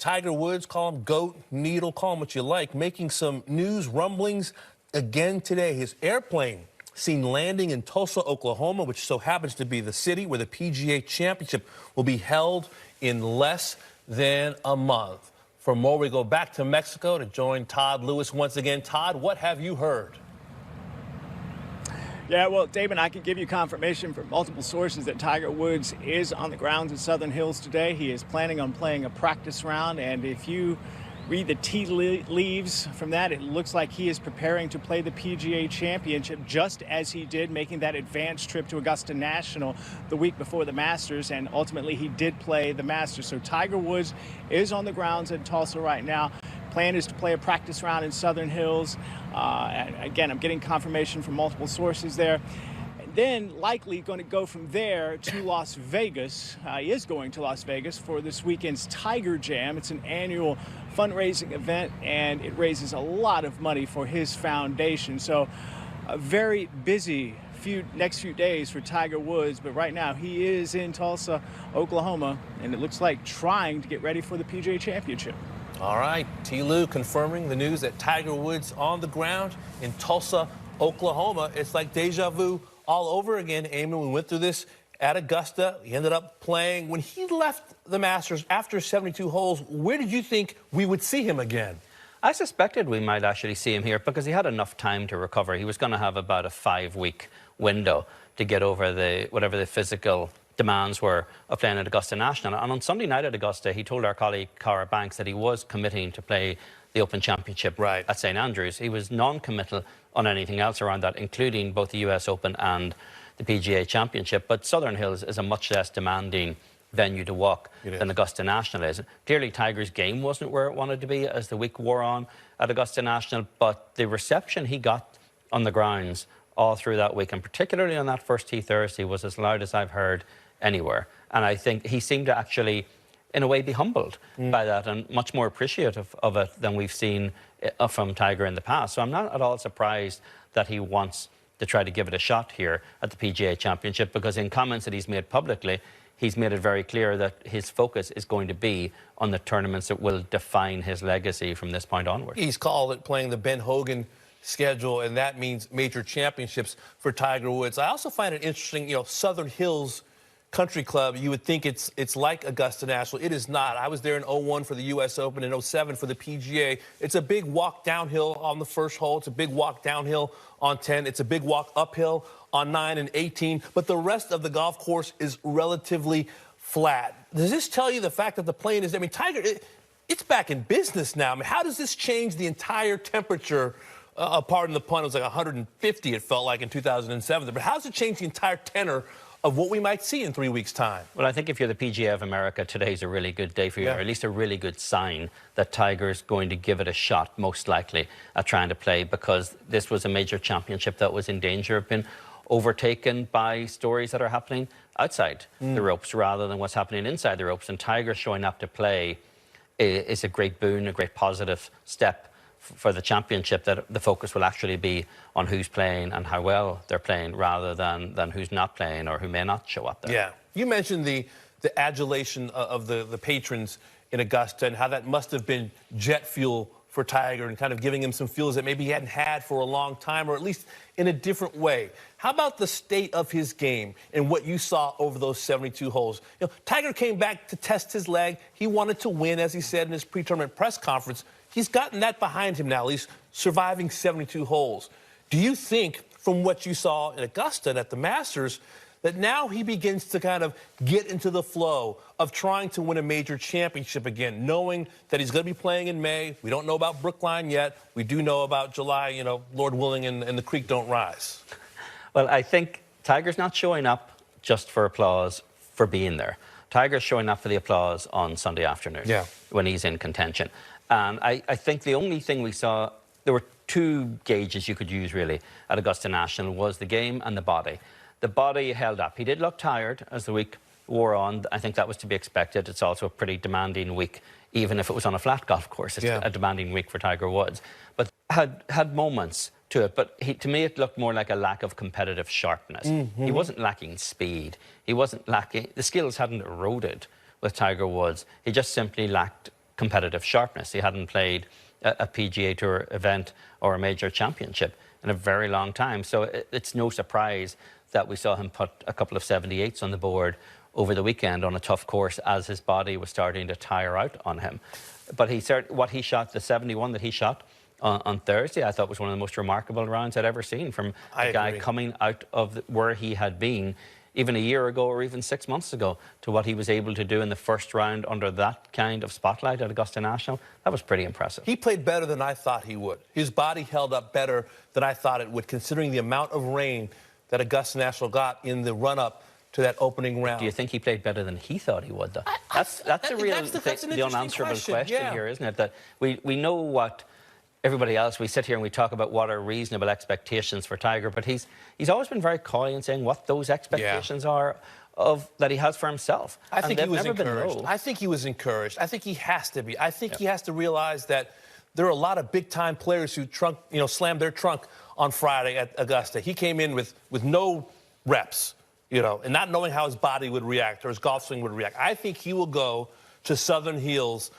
Tiger Woods, call him GOAT, Needle, call him what you like, making some news rumblings again today. His airplane seen landing in Tulsa, Oklahoma, which so happens to be the city where the PGA Championship will be held in less than a month. For more, we go back to Mexico to join Todd Lewis once again. Todd, what have you heard? Yeah, well, Damon, I can give you confirmation from multiple sources that Tiger Woods is on the grounds at Southern Hills today. He is planning on playing a practice round, and if you read the tea leaves from that, it looks like he is preparing to play the PGA Championship just as he did, making that advanced trip to Augusta National the week before the Masters, and ultimately he did play the Masters. So Tiger Woods is on the grounds in Tulsa right now. Plan is to play a practice round in Southern Hills. Again, I'm getting confirmation from multiple sources there. And then likely going to go from there to Las Vegas. He is going to Las Vegas for this weekend's Tiger Jam. It's an annual fundraising event, and it raises a lot of money for his foundation. So a very busy next few days for Tiger Woods, but right now he is in Tulsa, Oklahoma, and it looks like trying to get ready for the PGA Championship. All right, T. Lou confirming the news that Tiger Woods on the ground in Tulsa, Oklahoma. It's like deja vu all over again. Eamon, we went through this at Augusta. He ended up playing. When he left the Masters after 72 holes, where did you think we would see him again? I suspected we might actually see him here because he had enough time to recover. He was going to have about a 5-week window to get over whatever the physical demands were of playing at Augusta National. And on Sunday night at Augusta, he told our colleague Cara Banks that he was committing to play the Open Championship at St Andrews. He was non-committal on anything else around that, including both the US Open and the PGA Championship. But Southern Hills is a much less demanding venue to walk than Augusta National is. Clearly, Tiger's game wasn't where it wanted to be as the week wore on at Augusta National, but the reception he got on the grounds all through that week, and particularly on that first tee Thursday, was as loud as I've heard anywhere. And I think he seemed to actually, in a way, be humbled by that and much more appreciative of it than we've seen from Tiger in the past. So I'm not at all surprised that he wants to try to give it a shot here at the PGA Championship, because in comments that he's made publicly, he's made it very clear that his focus is going to be on the tournaments that will define his legacy from this point onward. He's called it playing the Ben Hogan schedule, and that means major championships for Tiger Woods. I also find it interesting, Southern Hills Country Club, you would think it's like Augusta National. It is not. I was there in 01 for the US Open and 07 for the PGA. It's a big walk downhill on the first hole. It's a big walk downhill on 10. It's a big walk uphill on 9 and 18. But the rest of the golf course is relatively flat. Does this tell you the fact that the plane is, Tiger, it's back in business now. How does this change the entire temperature? Pardon the pun, it was like 150, it felt like, in 2007. But how does it change the entire tenor of what we might see in 3 weeks' time? Well, I think if you're the PGA of America, today's a really good day for you, or at least a really good sign that Tiger's going to give it a shot, most likely, at trying to play, because this was a major championship that was in danger of being overtaken by stories that are happening outside the ropes rather than what's happening inside the ropes. And Tiger showing up to play is a great boon, a great positive step for the championship, that the focus will actually be on who's playing and how well they're playing rather than who's not playing or who may not show up there. Yeah. You mentioned the adulation of the patrons in Augusta and how that must have been jet fuel for Tiger and kind of giving him some fuels that maybe he hadn't had for a long time, or at least in a different way. How about the state of his game and what you saw over those 72 holes? Tiger came back to test his leg. He wanted to win, as he said in his pre-tournament press conference. He's gotten that behind him now. He's surviving 72 holes. Do you think, from what you saw in Augusta and at the Masters, that now he begins to kind of get into the flow of trying to win a major championship again, knowing that he's going to be playing in May? We don't know about Brookline yet. We do know about July, Lord willing, and the creek don't rise. Well, I think Tiger's not showing up just for applause for being there. Tiger's showing up for the applause on Sunday afternoon when he's in contention. And I think the only thing we saw, there were two gauges you could use really at Augusta National, was the game and the body. The body held up. He did look tired as the week wore on. I think that was to be expected. It's also a pretty demanding week, even if it was on a flat golf course. It's a demanding week for Tiger Woods. But had moments to it. But to me, it looked more like a lack of competitive sharpness. He wasn't lacking speed. He wasn't lacking, the skills hadn't eroded with Tiger Woods. He just simply lacked competitive sharpness. He hadn't played a PGA Tour event or a major championship in a very long time. So it's no surprise that we saw him put a couple of 78s on the board over the weekend on a tough course as his body was starting to tire out on him. But what he shot, the 71 that he shot on Thursday, I thought was one of the most remarkable rounds I'd ever seen from a guy coming out of where he had been even a year ago or even 6 months ago to what he was able to do in the first round under that kind of spotlight at Augusta National. That was pretty impressive. He played better than I thought he would. His body held up better than I thought it would, considering the amount of rain that Augusta National got in the run-up to that opening round. Do you think he played better than he thought he would, though? That's the unanswerable question here, isn't it? That we know what everybody else, we sit here and we talk about what are reasonable expectations for Tiger, but he's always been very coy in saying what those expectations are that he has for himself. I think he was encouraged. I think he was encouraged. I think he has to be. I think he has to realize that there are a lot of big-time players who slammed their trunk on Friday at Augusta. He came in with no reps, and not knowing how his body would react or his golf swing would react. I think he will go to Southern Hills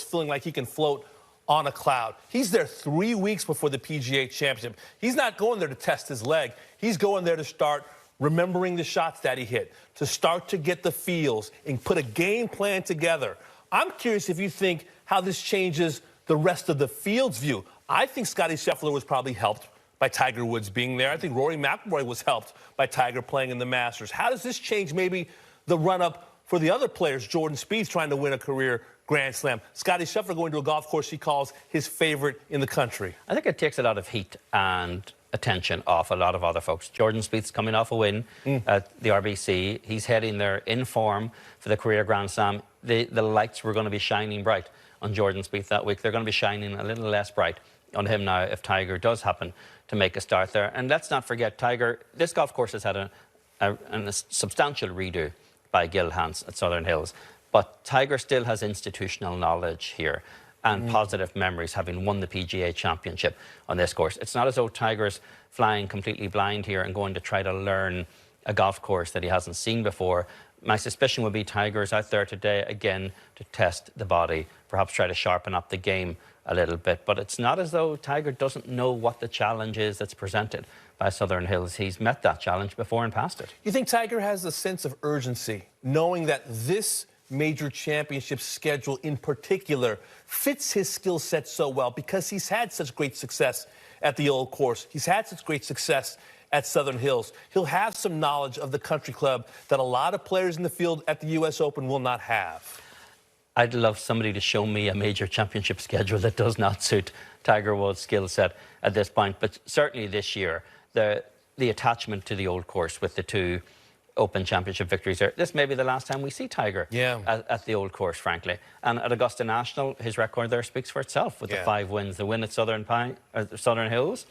feeling like he can float on a cloud. He's there 3 weeks before the PGA Championship. He's not going there to test his leg. He's going there to start remembering the shots that he hit, to start to get the feels and put a game plan together. I'm curious if you think how this changes the rest of the field's view. I think Scottie Scheffler was probably helped by Tiger Woods being there. I think Rory McIlroy was helped by Tiger playing in the Masters. How does this change maybe the run-up for the other players? Jordan Spieth trying to win a career Grand Slam. Scottie Scheffler going to a golf course he calls his favorite in the country. I think it takes a lot of heat and attention off a lot of other folks. Jordan Spieth's coming off a win at the RBC. He's heading there in form for the career Grand Slam. The lights were going to be shining bright on Jordan Spieth that week. They're going to be shining a little less bright on him now if Tiger does happen to make a start there. And let's not forget, Tiger, this golf course has had a substantial redo by Gil Hanse at Southern Hills. But Tiger still has institutional knowledge here and positive memories, having won the PGA Championship on this course. It's not as though Tiger's flying completely blind here and going to try to learn a golf course that he hasn't seen before. My suspicion would be Tiger's out there today, again, to test the body, perhaps try to sharpen up the game a little bit. But it's not as though Tiger doesn't know what the challenge is that's presented by Southern Hills. He's met that challenge before and passed it. You think Tiger has a sense of urgency, knowing that this major championship schedule in particular fits his skill set so well because he's had such great success at the old course. He's had such great success at Southern Hills. He'll have some knowledge of the country club that a lot of players in the field at the U.S. Open will not have. I'd love somebody to show me a major championship schedule that does not suit Tiger Woods' skill set at this point. But certainly this year, the attachment to the old course with the two Open Championship victories there. This may be the last time we see Tiger at the old course, frankly. And at Augusta National, his record there speaks for itself with the 5 wins, the win at Southern Hills.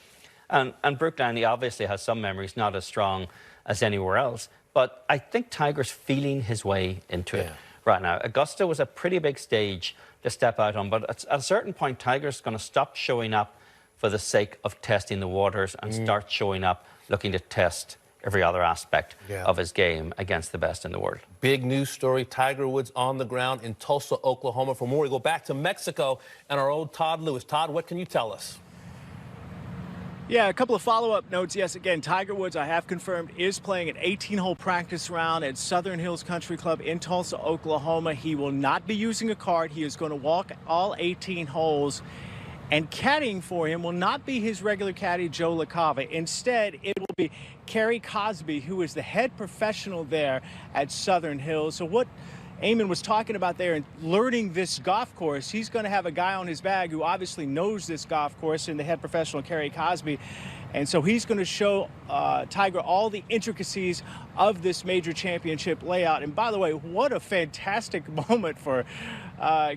And Brook Downey obviously has some memories, not as strong as anywhere else. But I think Tiger's feeling his way into it right now. Augusta was a pretty big stage to step out on. But at a certain point, Tiger's going to stop showing up for the sake of testing the waters and start showing up looking to test every other aspect of his game against the best in the world. Big news story, Tiger Woods on the ground in Tulsa, Oklahoma. For more, we go back to Mexico and our old Todd Lewis. Todd, what can you tell us? Yeah, a couple of follow-up notes. Yes, again, Tiger Woods, I have confirmed, is playing an 18-hole practice round at Southern Hills Country Club in Tulsa, Oklahoma. He will not be using a cart. He is going to walk all 18 holes. And caddying for him will not be his regular caddy, Joe LaCava. Instead, it will be Kerry Cosby, who is the head professional there at Southern Hills. So what Eamon was talking about there and learning this golf course, he's going to have a guy on his bag who obviously knows this golf course, and the head professional, Kerry Cosby. And so he's going to show Tiger all the intricacies of this major championship layout. And by the way, what a fantastic moment for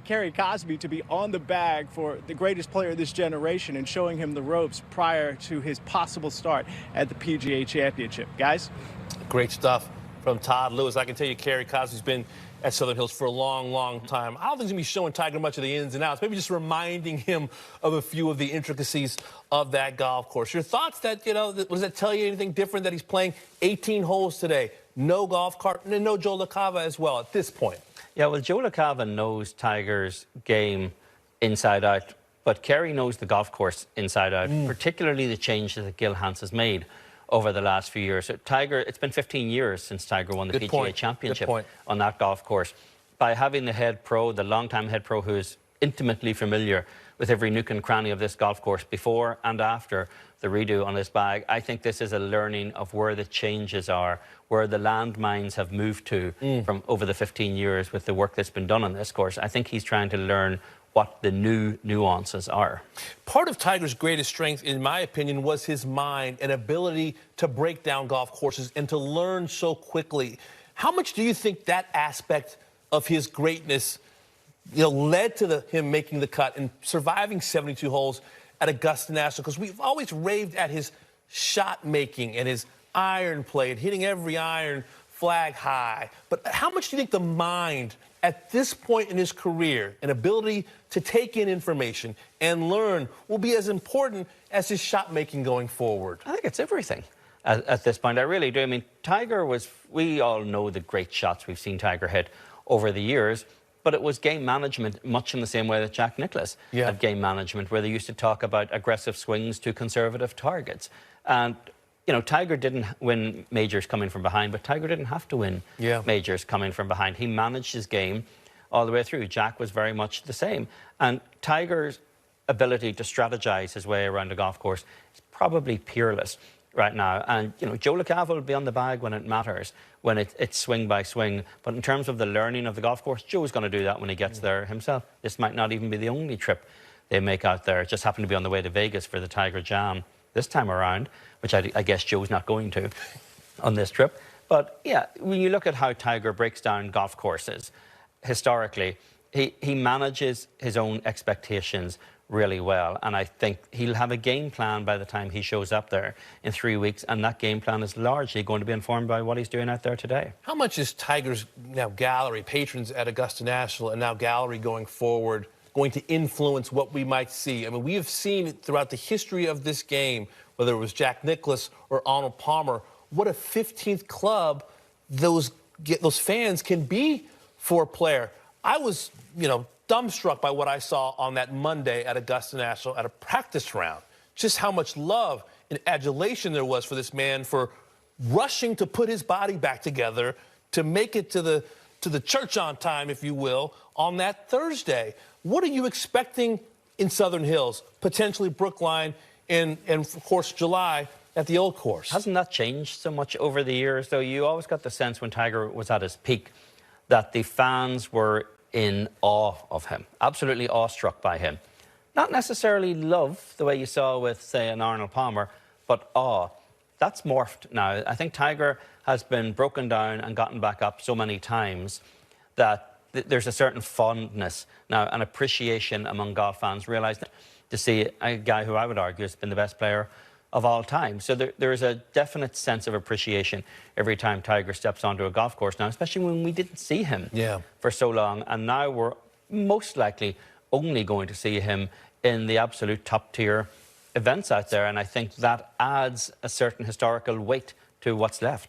Kerry Cosby to be on the bag for the greatest player of this generation and showing him the ropes prior to his possible start at the PGA Championship. Guys? Great stuff from Todd Lewis. I can tell you Kerry Cosby's been at Southern Hills for a long, long time. I don't think he's going to be showing Tiger much of the ins and outs, maybe just reminding him of a few of the intricacies of that golf course. Your thoughts that, does that tell you anything different that he's playing 18 holes today? No golf cart, and no Joe LaCava as well at this point? Yeah, well, Joe LaCava knows Tiger's game inside out, but Kerry knows the golf course inside out, particularly the changes that Gil Hans has made over the last few years. So Tiger, it's been 15 years since Tiger won the PGA Championship on that golf course. By having the head pro, the long-time head pro who is intimately familiar with every nook and cranny of this golf course before and after the redo on his bag, I think this is a learning of where the changes are, where the landmines have moved to from over the 15 years with the work that's been done on this course. I think he's trying to learn what the new nuances are. Part of Tiger's greatest strength, in my opinion, was his mind and ability to break down golf courses and to learn so quickly. How much do you think that aspect of his greatness, led to him making the cut and surviving 72 holes at Augusta National? Because we've always raved at his shot making and his iron play and hitting every iron flag high. But how much do you think the mind at this point in his career and ability to take in information and learn will be as important as his shot making going forward? I think it's everything at this point. I really do. I mean, Tiger was, we all know the great shots we've seen Tiger hit over the years, but it was game management much in the same way that Jack Nicklaus had game management, where they used to talk about aggressive swings to conservative targets. And Tiger didn't win majors coming from behind, but Tiger didn't have to win majors coming from behind. He managed his game all the way through. Jack was very much the same. And Tiger's ability to strategize his way around a golf course is probably peerless right now. And, Joe LaCava will be on the bag when it matters, when it's swing by swing. But in terms of the learning of the golf course, Joe's going to do that when he gets there himself. This might not even be the only trip they make out there. It just happened to be on the way to Vegas for the Tiger Jam this time around, which I guess Joe's not going to on this trip. But yeah, when you look at how Tiger breaks down golf courses, historically, he manages his own expectations really well. And I think he'll have a game plan by the time he shows up there in 3 weeks. And that game plan is largely going to be informed by what he's doing out there today. How much is Tiger's now gallery, patrons at Augusta National and now gallery going forward, going to influence what we might see? I mean, we have seen throughout the history of this game, whether it was Jack Nicklaus or Arnold Palmer, what a 15th club those fans can be for a player. I was, dumbstruck by what I saw on that Monday at Augusta National at a practice round. Just how much love and adulation there was for this man for rushing to put his body back together to make it to the church on time, if you will, on that Thursday. What are you expecting in Southern Hills, potentially Brookline, and of course July at the Old Course? Hasn't that changed so much over the years, though? You always got the sense when Tiger was at his peak that the fans were in awe of him, absolutely awestruck by him. Not necessarily love, the way you saw with, say, an Arnold Palmer, but awe. That's morphed now. I think Tiger has been broken down and gotten back up so many times that there's a certain fondness now, an appreciation among golf fans, realising to see a guy who I would argue has been the best player of all time. So there is a definite sense of appreciation every time Tiger steps onto a golf course now, especially when we didn't see him for so long. And now we're most likely only going to see him in the absolute top tier events out there. And I think that adds a certain historical weight to what's left.